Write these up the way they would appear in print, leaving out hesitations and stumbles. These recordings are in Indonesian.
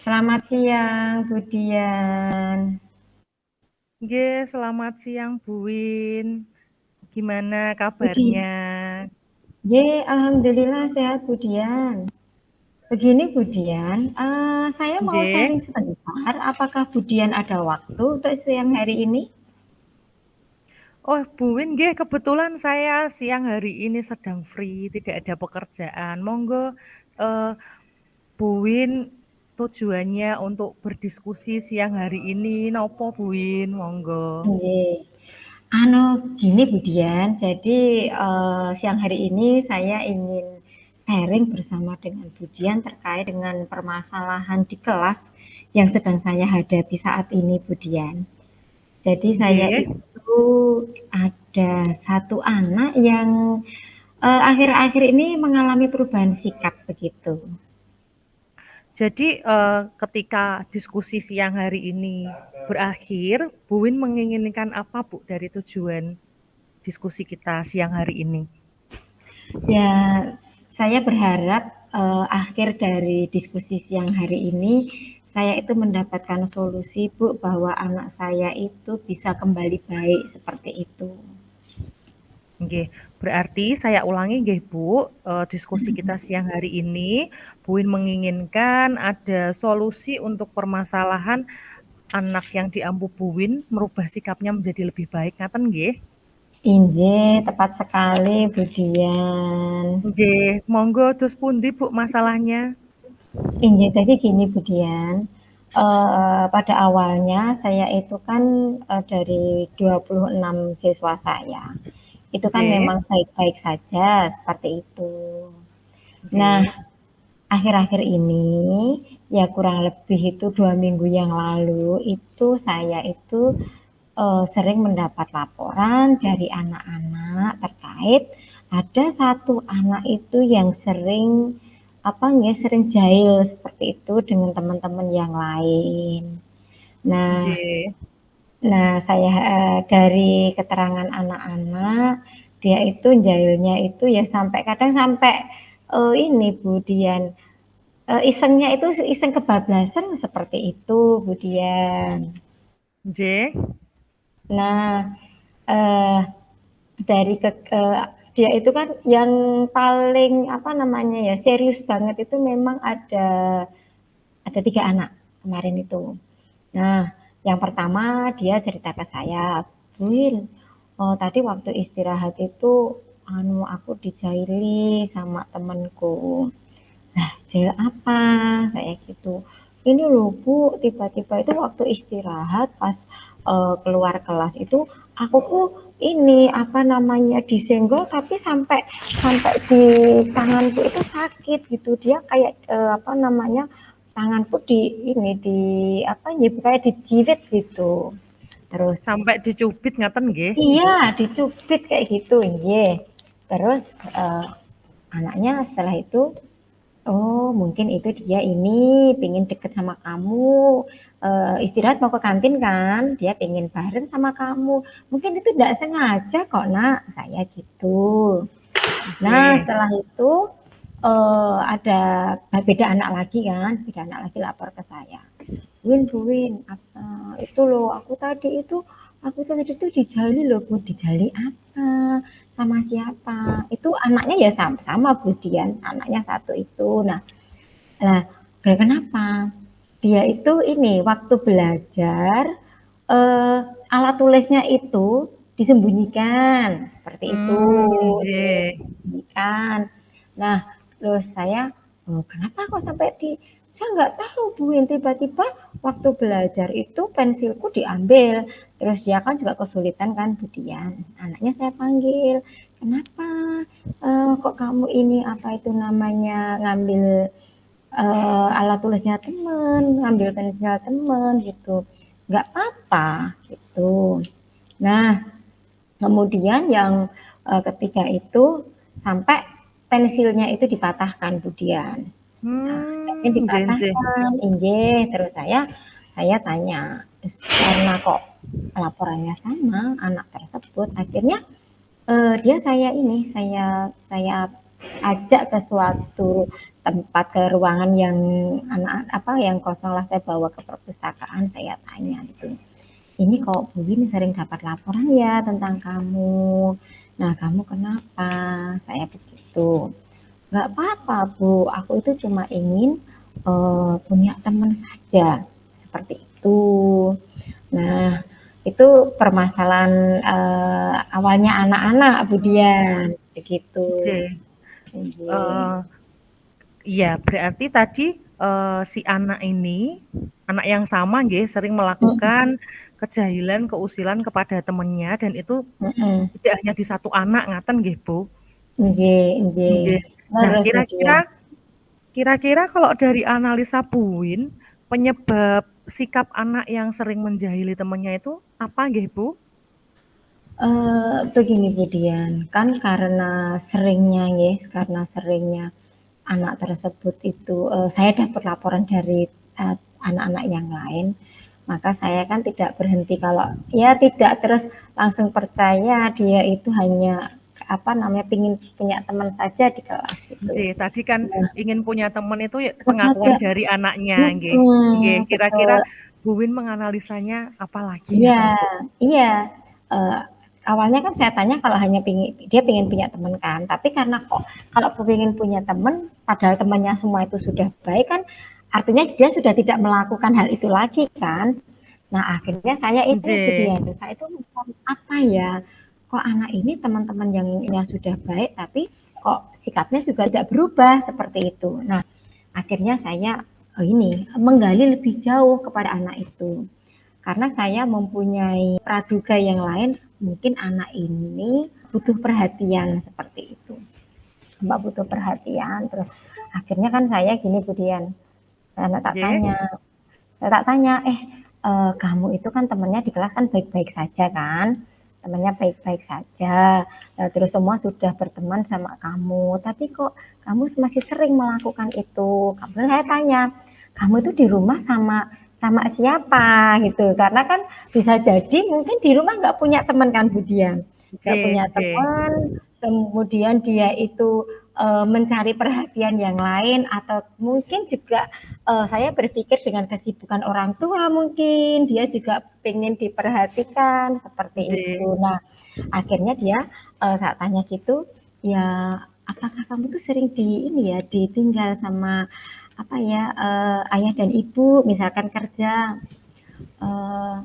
Selamat siang, Budian. Nggih, selamat siang Bu Win. Gimana Budi, kabarnya? Alhamdulillah sehat, Budian. Begini, Budian, saya mau Nggih. sharing sebentar. Apakah Budian ada waktu untuk siang hari ini? Oh, Bu Win, nggih kebetulan saya siang hari ini sedang free, tidak ada pekerjaan. Monggo eh, Bu Win tujuannya untuk berdiskusi siang hari ini nopo Bu Win, monggo. Nggih. Anu, gini Budian, jadi siang hari ini saya ingin sharing bersama dengan Budian terkait dengan permasalahan di kelas yang sedang saya hadapi saat ini, Budian. Jadi saya Nggih. itu ada satu anak yang akhir-akhir ini mengalami perubahan sikap begitu. Jadi ketika diskusi siang hari ini berakhir, Bu Win menginginkan apa Bu dari tujuan diskusi kita siang hari ini? Ya, saya berharap akhir dari diskusi siang hari ini saya itu mendapatkan solusi, Bu, bahwa anak saya itu bisa kembali baik seperti itu. Nggih, berarti saya ulangi nggih Bu, diskusi kita siang hari ini, Bu Win menginginkan ada solusi untuk permasalahan anak yang diampu Bu Win merubah sikapnya menjadi lebih baik, ngaten nggih? Inje, tepat sekali, Budian. Nggih, monggo dos pundi Bu masalahnya? Inje, jadi gini, Budian. Pada awalnya saya itu kan dari 26 siswa saya. Itu kan Nggih, memang baik-baik saja seperti itu. Nah, nggih, akhir-akhir ini, ya kurang lebih itu 2 minggu yang lalu, itu saya itu sering mendapat laporan dari anak-anak terkait ada satu anak itu yang sering apa ya sering jahil seperti itu dengan teman-teman yang lain. Nah, nggih. saya dari keterangan anak-anak dia itu jahilnya itu ya sampai kadang sampai ini Bu Dian isengnya itu iseng kebablasan seperti itu, Bu Dian. Nggih, Nah, eh, dari dia itu kan yang paling apa namanya ya serius banget itu memang ada 3 anak kemarin itu. Nah, yang pertama dia cerita ke saya, Wil, oh, tadi waktu istirahat itu aku dijaili sama temenku. Nah, jail apa? Saya gitu. Ini loh Bu, tiba-tiba itu waktu istirahat pas keluar kelas itu aku tuh ini apa namanya disenggol tapi sampai sampai di tanganku itu sakit gitu. Dia kayak apa namanya tanganku di ini di apa ya kayak dijilid gitu. Terus sampai dicubit ngaten nggih? iya dicubit kayak gitu, iya. Terus eh, anaknya setelah itu oh, mungkin itu dia ini pengen deket sama kamu. Istirahat mau ke kantin kan, dia pengen bareng sama kamu. Mungkin itu tidak sengaja kok, Nak. Saya gitu. Nah, Nggih. setelah itu ada beda anak lagi kan, beda anak lagi lapor ke saya. Win, Bu Win, itu loh, aku tadi itu dijali loh, Bu. Dijali apa? Sama siapa? Itu anaknya ya sama Bu Dian, anaknya satu itu. Nah, kenapa? Dia itu ini waktu belajar eh, alat tulisnya itu disembunyikan seperti itu, Nggih. disembunyikan. Nah, terus saya, oh, kenapa kok sampai di saya nggak tahu Bu, tiba-tiba waktu belajar itu pensilku diambil. Terus dia kan juga kesulitan kan Budian. Anaknya saya panggil, kenapa kok kamu ini apa itu namanya ngambil alat tulisnya temen, ngambil pensil temen gitu. Nggak apa-apa gitu. Nah, kemudian yang ketiga itu sampai pensilnya itu dipatahkan Budian. Nah, akhirnya Nggih, nggih. dipatahkan, injek, terus saya tanya, terus karena kok laporannya sama anak tersebut, akhirnya dia saya ini, saya ajak ke suatu tempat, ke ruangan yang yang kosong lah, saya bawa ke perpustakaan, saya tanya gitu. Ini kok Bu Win sering dapat laporan ya tentang kamu. Nah, kamu kenapa? Saya begitu. Nggak apa-apa Bu, aku itu cuma ingin punya teman saja. Seperti itu. Nah, itu permasalahan awalnya anak-anak Bu Dian. Begitu. J. Nggih. Eh, iya, berarti tadi si anak ini, anak yang sama nggih, sering Mm, melakukan kejahilan, keusilan kepada temennya dan itu mm. tidak hanya di satu anak ngaten nggih, Bu. Nggih, nggih. Nggih. Nah, Leres Bu kira-kira Dian. kira-kira kalau dari analisa Buin, penyebab sikap anak yang sering menjahili temannya itu apa nggih, Bu? Begini Bu Dian, kan karena seringnya anak tersebut itu, saya dapat laporan dari anak-anak yang lain, maka saya kan tidak berhenti kalau ya tidak terus langsung percaya dia itu hanya apa namanya pingin punya teman saja di kelas gitu. Nggih, tadi kan Nah, ingin punya teman itu ya teman pengakuan saja, dari anaknya nggih. Nggih, kira-kira betul. Bu Win menganalisanya apa lagi Iya, ngaten, Bu? iya. Eee, Awalnya kan saya tanya kalau hanya dia pengen punya teman kan, tapi karena kok kalau pengen punya teman, padahal temannya semua itu sudah baik kan, artinya dia sudah tidak melakukan hal itu lagi kan. Nah akhirnya saya itu Nggih. Budian, saya itu mencari apa ya, kok anak ini teman-teman yang sudah baik tapi kok sikapnya juga tidak berubah seperti itu. Nah akhirnya saya ini menggali lebih jauh kepada anak itu. Karena saya mempunyai praduga yang lain, mungkin anak ini butuh perhatian seperti itu. Mbak butuh perhatian, terus akhirnya kan saya gini Budian, karena Nggih. saya tak tanya, kamu itu kan temennya di kelas kan baik-baik saja kan? Temennya baik-baik saja, terus semua sudah berteman sama kamu, tapi kok kamu masih sering melakukan itu? Kemudian saya tanya, kamu itu di rumah sama sama siapa gitu? Karena kan bisa jadi mungkin di rumah nggak punya teman kan Budian, nggak Nggih, punya nggih. teman, kemudian dia itu mencari perhatian yang lain atau mungkin juga saya berpikir dengan kesibukan orang tua mungkin dia juga pengen diperhatikan seperti itu. Nggih. Nah, akhirnya dia saat tanya gitu, ya apakah kamu tuh sering ini ya ditinggal sama apa ya ayah dan ibu misalkan kerja eh,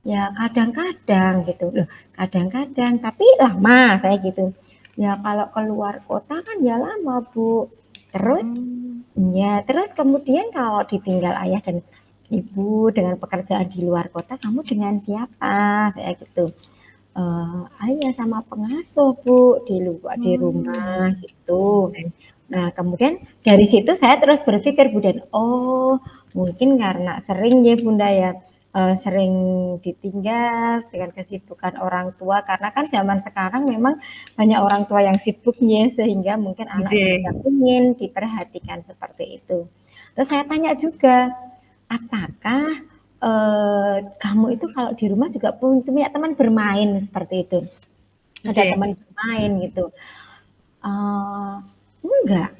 ya kadang-kadang gitu loh, kadang-kadang tapi lama saya gitu. Ya kalau keluar kota kan ya lama Bu. Terus Hmm. ya, terus kemudian kalau ditinggal ayah dan ibu dengan pekerjaan di luar kota, kamu dengan siapa? Kayak gitu. Ayah sama pengasuh Bu di rumah Hmm. gitu. Nggih. Nah, kemudian dari situ saya terus berpikir Bunda, oh mungkin karena sering ya Bunda ya, sering ditinggal dengan kesibukan orang tua karena kan zaman sekarang memang banyak orang tua yang sibuk ya sehingga mungkin anak Nggih. juga ingin diperhatikan seperti itu. Terus saya tanya juga, apakah kamu itu kalau di rumah juga punya teman bermain seperti itu? Ada Nggih. teman bermain gitu? Enggak.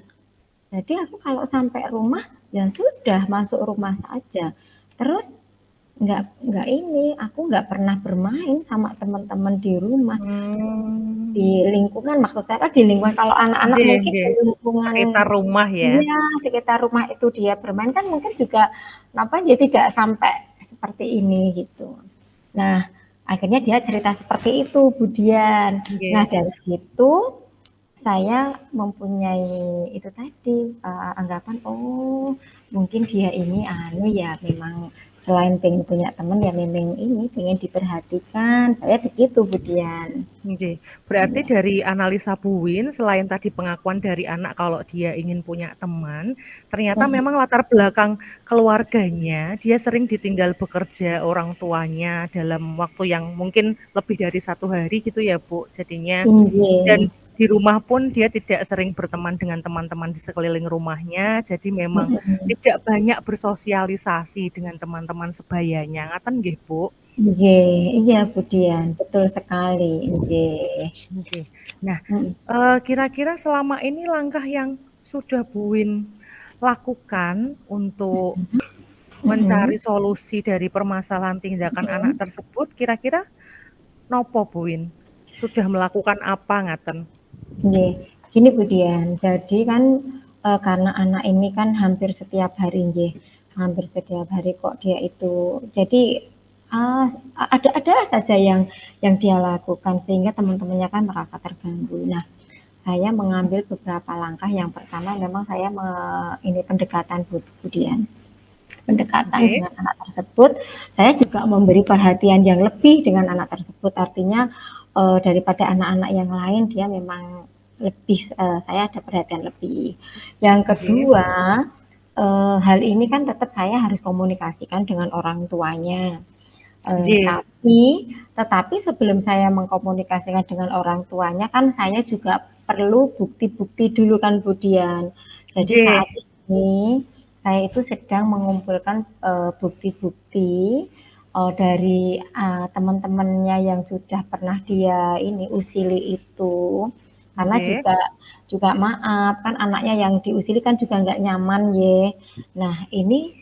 Jadi aku kalau sampai rumah ya sudah masuk rumah saja. Terus nggak ini, aku nggak pernah bermain sama teman-teman di rumah. Hmm. Di lingkungan, maksud saya kan di lingkungan kalau anak-anak Nggih, mungkin di nggih. lingkungan Sekitar rumah ya. iya sekitar rumah itu dia bermain kan mungkin juga kenapa dia tidak sampai seperti ini gitu. Nah, akhirnya dia cerita seperti itu, Budian. Nah, Nggih. dari situ saya mempunyai itu tadi anggapan oh mungkin dia ini anu ya memang selain pengen punya teman ya memang ini pengen diperhatikan saya begitu Budian. Nggih. Berarti Ya. dari analisa Buin, selain tadi pengakuan dari anak kalau dia ingin punya teman, ternyata Mhm, memang latar belakang keluarganya, dia sering ditinggal bekerja orang tuanya dalam waktu yang mungkin lebih dari 1 hari gitu ya, Bu, jadinya. Dan inggih. di rumah pun dia tidak sering berteman dengan teman-teman di sekeliling rumahnya, jadi memang Mhm. tidak banyak bersosialisasi dengan teman-teman sebayanya, ngaten nggih, Bu? Nggih, iya Bu Dian, betul sekali, nggih. Oke. Nah, Mhm, kira-kira selama ini langkah yang sudah Buin lakukan untuk mhm, mencari solusi dari permasalahan tindakan anak mhm, tersebut, kira-kira nopo Buin? Sudah melakukan apa ngaten? nggih. Gini Bu Dian, jadi kan, karena anak ini kan hampir setiap hari nggih, hampir setiap hari kok dia itu jadi, eee, ada saja yang dia lakukan sehingga teman-temannya kan merasa terganggu. Nah, saya mengambil beberapa langkah, yang pertama memang saya ini pendekatan Bu Dian. Pendekatan Oke, dengan anak tersebut, saya juga memberi perhatian yang lebih dengan anak tersebut. Artinya daripada anak-anak yang lain, dia memang lebih, saya ada perhatian lebih. Yang oke, kedua, hal ini kan tetap saya harus komunikasikan dengan orang tuanya. Eh, J, tapi tetapi sebelum saya mengkomunikasikan dengan orang tuanya kan saya juga perlu bukti-bukti dulu kan Bu Dian. Jadi J, saat ini saya itu sedang mengumpulkan bukti-bukti dari teman-temannya yang sudah pernah dia ini usili itu. Karena J, juga juga maaf kan anaknya yang diusili kan juga nggak nyaman ye. Nah ini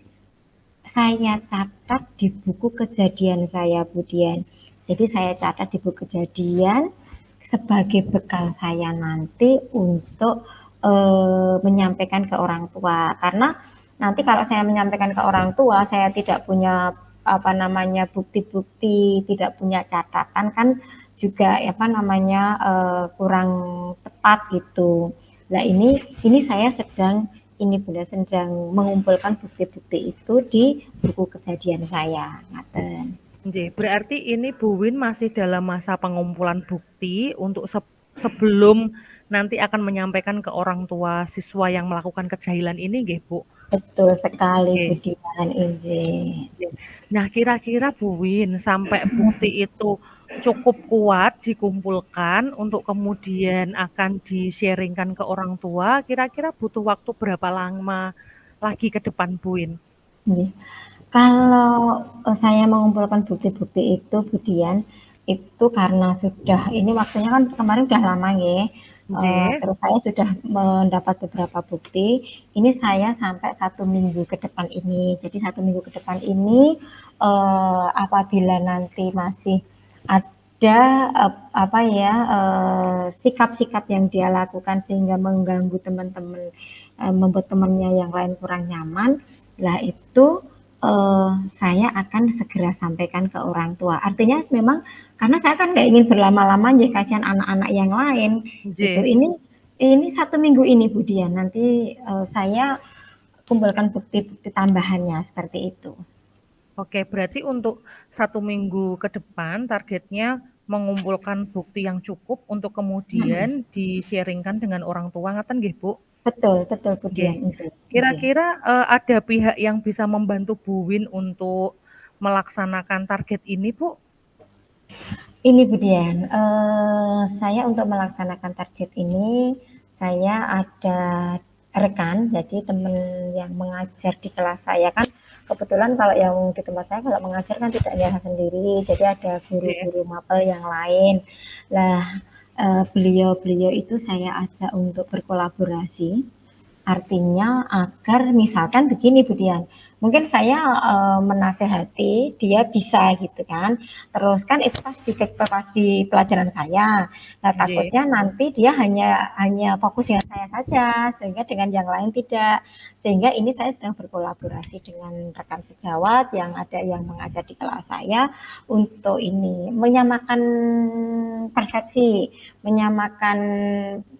saya catat di buku kejadian saya, Bu Dian. Jadi saya catat di buku kejadian sebagai bekal saya nanti untuk menyampaikan ke orang tua. Karena nanti kalau saya menyampaikan ke orang tua, saya tidak punya apa namanya bukti-bukti, tidak punya catatan kan juga apa namanya kurang tepat gitu. Nah ini saya sedang ini Bunda sedang mengumpulkan bukti-bukti itu di buku kejadian saya. Ngaten. J. Berarti ini Buin masih dalam masa pengumpulan bukti untuk sebelum nanti akan menyampaikan ke orang tua siswa yang melakukan kejahilan ini, nggih, Bu? Betul sekali Oke. Budiman izin. Nah, kira-kira Bu Win, sampai bukti itu cukup kuat dikumpulkan untuk kemudian akan di-sharingkan ke orang tua, kira-kira butuh waktu berapa lama lagi ke depan Bu Win? Kalau saya mengumpulkan bukti-bukti itu, Budian, itu karena sudah ini waktunya kan kemarin udah lama ya. J, Terus saya sudah mendapat beberapa bukti. Ini saya sampai 1 minggu ke depan ini. Jadi 1 minggu ke depan ini apabila nanti masih ada apa ya sikap-sikap yang dia lakukan sehingga mengganggu teman-teman, membuat temannya yang lain kurang nyaman, lah itu saya akan segera sampaikan ke orang tua. Artinya memang karena saya kan nggak ingin berlama-lama ya kasihan anak-anak yang lain gitu. J. Ini 1 minggu ini Bu Dian. Nanti saya kumpulkan bukti-bukti tambahannya seperti itu. Oke, berarti untuk 1 minggu ke depan targetnya mengumpulkan bukti yang cukup untuk kemudian Hmm. di-sharingkan dengan orang tua, ngaten nggih, Bu? Betul, betul Bu Oke. Dian. Oke, oke. Kira-kira, ada pihak yang bisa membantu Bu Win untuk melaksanakan target ini, Bu? Ini Bu Dian, saya untuk melaksanakan target ini, saya ada rekan, jadi teman yang mengajar di kelas saya kan, kebetulan kalau yang di tempat saya kalau mengajar kan tidak biasa sendiri, jadi ada J, guru-guru mapel yang lain. Lah, beliau-beliau itu saya ajak untuk berkolaborasi. Artinya agar misalkan begini Bu Dian, mungkin saya menasehati dia bisa gitu kan, terus kan itu pas di pelajaran saya. Nah J, takutnya nanti dia hanya hanya fokus dengan saya saja, sehingga dengan yang lain tidak. Sehingga ini saya sedang berkolaborasi dengan rekan sejawat yang ada yang mengajar di kelas saya untuk ini menyamakan persepsi, menyamakan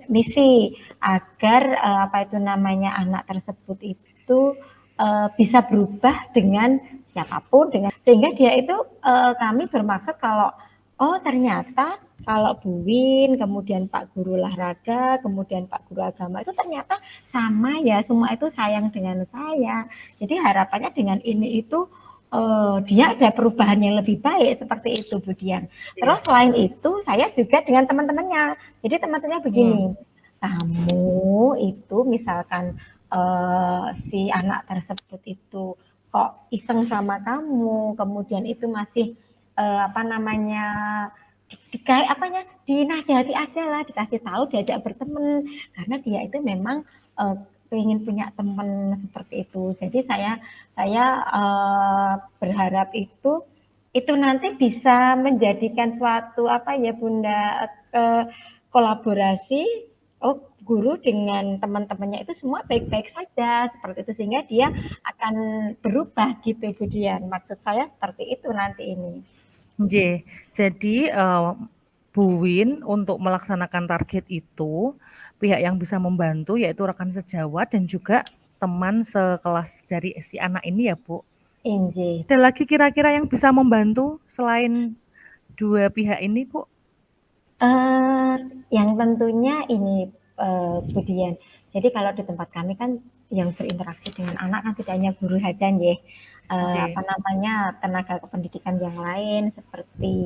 misi agar apa itu namanya anak tersebut itu bisa berubah dengan siapapun dengan sehingga dia itu kami bermaksud kalau oh ternyata kalau Bu Win, kemudian Pak Guru Olahraga, kemudian Pak Guru Agama itu ternyata sama ya, semua itu sayang dengan saya. Jadi harapannya dengan ini itu dia ada perubahan yang lebih baik seperti itu Bu Dian. J. Terus selain itu saya juga dengan teman-temannya. Jadi teman-temannya begini, Hmm. kamu itu misalkan si anak tersebut itu kok iseng sama kamu, kemudian itu masih apa namanya, dinasihati aja lah, dikasih tahu, diajak berteman, karena dia itu memang pengen punya teman seperti itu. Jadi saya berharap itu nanti bisa menjadikan suatu apa ya Bunda, kolaborasi guru dengan teman-temannya itu semua baik-baik saja seperti itu, sehingga dia akan berubah gitu Bu Dian. Maksud saya seperti itu nanti ini. Nggih. Jadi, Bu Win untuk melaksanakan target itu, pihak yang bisa membantu yaitu rekan sejawat dan juga teman sekelas dari si anak ini ya, Bu? Injih. Ada lagi kira-kira yang bisa membantu selain 2 pihak ini, Bu? Yang tentunya ini, Bu Dian, jadi kalau di tempat kami kan yang berinteraksi dengan anak kan tidak hanya guru saja nggih, Nggih. apa namanya, tenaga kependidikan yang lain seperti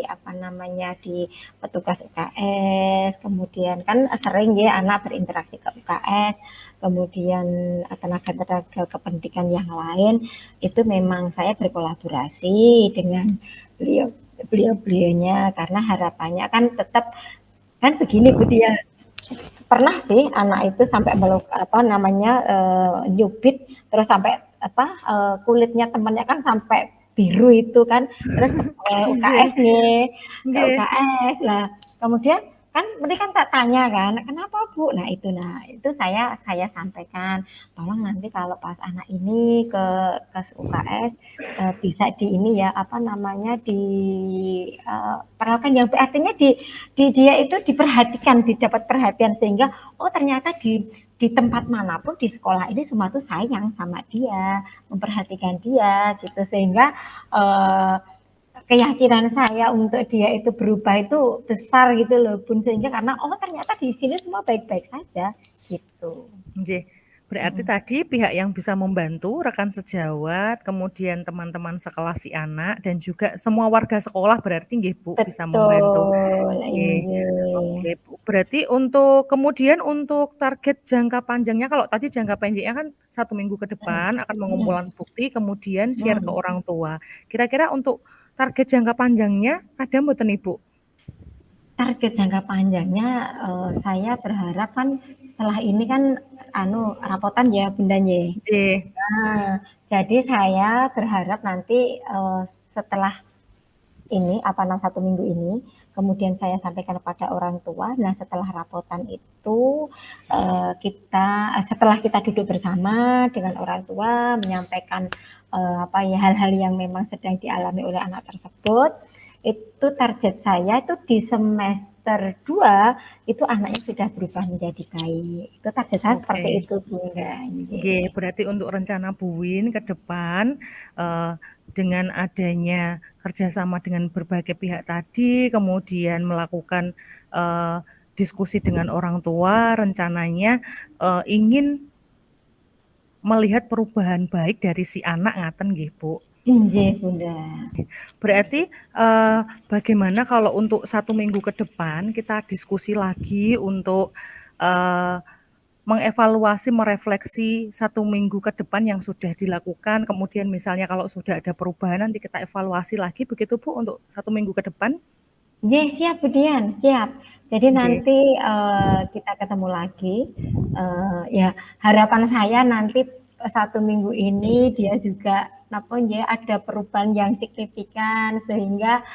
apa namanya, di petugas UKS, kemudian kan sering ya anak berinteraksi ke UKS, kemudian tenaga-tenaga kependidikan yang lain, itu memang saya berkolaborasi dengan beliau-beliaunya karena harapannya kan tetap kan begini Bu Dia, pernah sih anak itu sampai apa namanya nyubit terus sampai apa kulitnya temannya kan sampai biru itu kan terus Nggih. UKS nih ke Nggih. UKS lah kemudian kan mereka kan tak tanya kan kenapa Bu nah itu saya sampaikan tolong nanti kalau pas anak ini ke UKS bisa di ini ya apa namanya di perlakukan yang artinya di dia itu diperhatikan, didapat perhatian sehingga oh ternyata di tempat manapun di sekolah ini semua tuh sayang sama dia, memperhatikan dia gitu sehingga keyakinan saya untuk dia itu berubah itu besar gitu loh Bun sehingga karena oh ternyata di sini semua baik-baik saja gitu. Nggih. Berarti tadi pihak yang bisa membantu, rekan sejawat, kemudian teman-teman sekelas si anak, dan juga semua warga sekolah berarti nggih Bu bisa membantu. Betul, Oke. inggih. Oke Bu, berarti untuk kemudian untuk target jangka panjangnya kalau tadi jangka pendeknya kan 1 minggu ke depan akan Hmm, mengumpulkan bukti kemudian share ke hmm. orang tua. Kira-kira untuk target jangka panjangnya ada mboten Ibu? Target jangka panjangnya saya berharap kan setelah ini kan rapotan ya Bunda ye. Nggih. Nah, jadi saya berharap nanti setelah ini apa namanya 1 minggu ini, kemudian saya sampaikan kepada orang tua. Nah, setelah rapotan itu setelah kita duduk bersama dengan orang tua menyampaikan apa ya hal-hal yang memang sedang dialami oleh anak tersebut, itu target saya itu di semester 2 itu anaknya sudah berubah menjadi baik. Itu target saya seperti Oke. itu Bunda. Nggih, berarti untuk rencana Bu Win ke depan, dengan adanya kerjasama dengan berbagai pihak tadi, kemudian melakukan, diskusi dengan orang tua, rencananya, ingin melihat perubahan baik dari si anak ngaten nggih, Bu? Inggih Bunda. Berarti, bagaimana kalau untuk 1 minggu ke depan kita diskusi lagi untuk, eee, mengevaluasi, merefleksi 1 minggu ke depan yang sudah dilakukan, kemudian misalnya kalau sudah ada perubahan nanti kita evaluasi lagi begitu Bu untuk 1 minggu ke depan? Nggih, siap Bu Dian, siap. Jadi Nggih. nanti, kita ketemu lagi, ya harapan saya nanti 1 minggu ini dia juga napa nggih ada perubahan yang signifikan sehingga,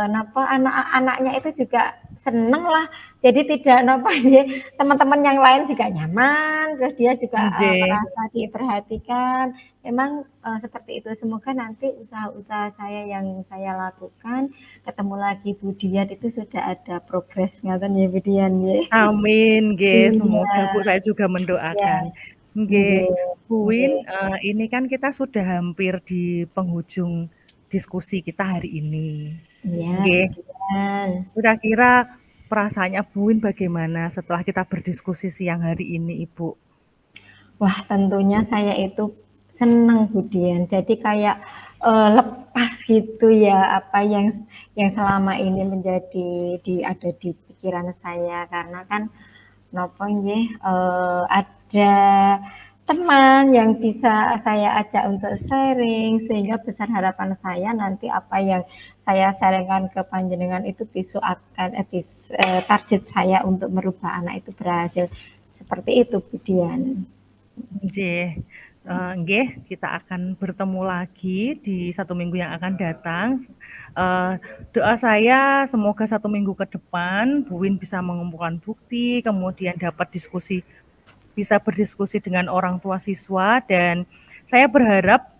napa anak-anaknya itu juga seneng lah. Jadi tidak napa nggih, teman-teman yang lain juga nyaman, terus dia juga, Nggih. merasa diperhatikan. Memang, seperti itu. Semoga nanti usaha-usaha saya yang saya lakukan ketemu lagi Bu Dian itu sudah ada progres ngoten ya Bu Dian nggih. Amin, nggih, Iya. semoga Bu, saya juga Iya. mendoakan. Nggih, Nggih Bu nggih. Win, ini kan kita sudah hampir di penghujung diskusi kita hari ini. Iya, Bu Nggih, Dian. kira-kira perasaannya Bu Win bagaimana setelah kita berdiskusi siang hari ini, Ibu? Wah, tentunya saya itu seneng Bu Dian. Jadi kayak, lepas gitu ya apa yang selama ini menjadi ada di pikiran saya karena kan napa nggih, ada teman yang bisa saya ajak untuk sharing, sehingga besar harapan saya nanti apa yang saya sharingkan ke panjenengan itu besok akan target saya untuk merubah anak itu berhasil. Seperti itu, Bu Dian. Nggih, nggih, kita akan bertemu lagi di 1 minggu yang akan datang. Doa saya semoga 1 minggu ke depan Bu Win bisa mengumpulkan bukti, kemudian dapat bisa berdiskusi dengan orang tua siswa, dan saya berharap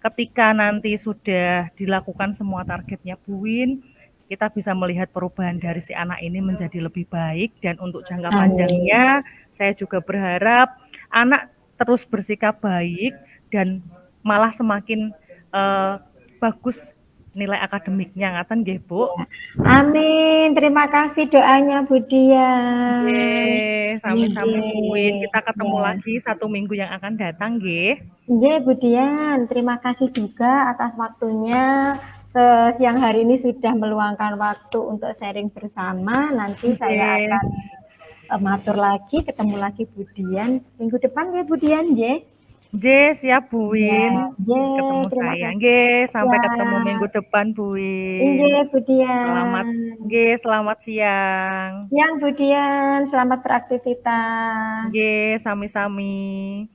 ketika nanti sudah dilakukan semua targetnya Bu Win, kita bisa melihat perubahan dari si anak ini menjadi lebih baik, dan untuk jangka Amin. panjangnya saya juga berharap anak terus bersikap baik dan malah semakin bagus nilai akademiknya, ngaten nggih Bu. Ya. Amin. Terima kasih doanya Bu Dian. Nggih, sami-sami Bu Win. Nggih. Kita ketemu Ya. lagi 1 minggu yang akan datang nggih. Nggih, Bu Dian, terima kasih juga atas waktunya. Siang hari ini sudah meluangkan waktu untuk sharing bersama. Nanti saya Nggih. akan matur lagi, ketemu lagi Bu Dian minggu depan ya Bu Dian, nggih. Nggih, siap Bu Ya, Win. nggih, Ketemu terima saya. kasih. Nggih, sampai Ya, ketemu minggu depan Bu Win. nggih Bu Selamat Dian. nggih, selamat siang. Siang Bu Dian, selamat beraktivitas. Nggih, sami-sami.